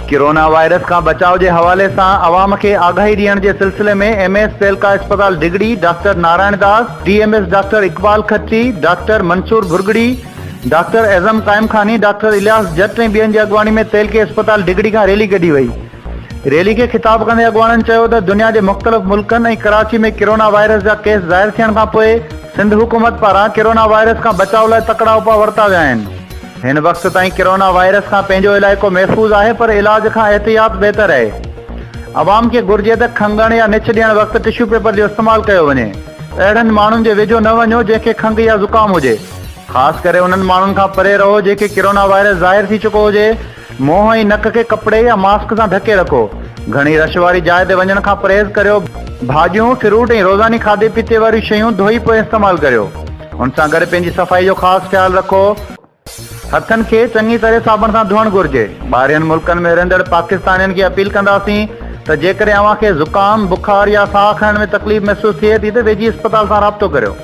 Corona virus का बचाव के हवाले से अवाम के आगाही दियण के सिलसिले में एमएस तेलका अस्पताल डिगड़ी doctor Narayan Das, DMS doctor Iqbal Khatri, doctor Mansoor Bhurgri, doctor Azam Qaim Khani, doctor Ilyas जट ने बियन की अगवानी में तेलके अस्पताल डिगड़ी का रैली कढ़ी वही। रैली के खिताब कंदे अगवानन चयो त दुनिया के मुख्तलिफ मुल्कन और कराची में कोरोना वायरस जा केस ज़ाहिर थियण खां पोइ सिंध हुकूमत पारां कोरोना वायरस का बचाव लाइ तकड़ा उपाय वरता विया आहिनि। हिन वक्त ताईं कोरोना वायरस का पंहिंजो इलाइक़ो महफूज़ है, पर इलाज का एहतियात बेहतर है। अवाम के घुर्जे त खंघण या निछ ॾियण वक्त टिश्यू पेपर जो इस्तेमाल किया वञे। अहिड़नि माण्हुनि जे वेझो न वञो जंहिंखे खंघ या ज़ुकाम हुजे। ख़ासि करे उन्हनि माण्हुनि खां परे रहो जेके कोरोना वायरस ज़ाहिर थी चुको हुजे। मुंहुं ऐं नक के कपड़े या मास्क से ढके रखो। घणी रश वारी जाइ ते वञण खां परहेज़ करियो। भाॼियूं, फ्रूट ऐं रोज़ानी खाधे पीते वारी शयूं धोई पोइ इस्तेमाल करियो। उन सां गॾु पंहिंजी सफ़ाई जो ख़ासि ख़्यालु रखो। हथन के चंगी तरह साबुण से धोअण घुर्जे। ॿाहिरियनि मुल्कनि में रहंदड़ पाकिस्तानियन की अपील कंदासीं त जेकॾहिं अव्हां खे ज़ुकाम, बुखार या साह खणण में तकलीफ़ महसूस थिए थी त वेझी अस्पताल से राब्तो करियो।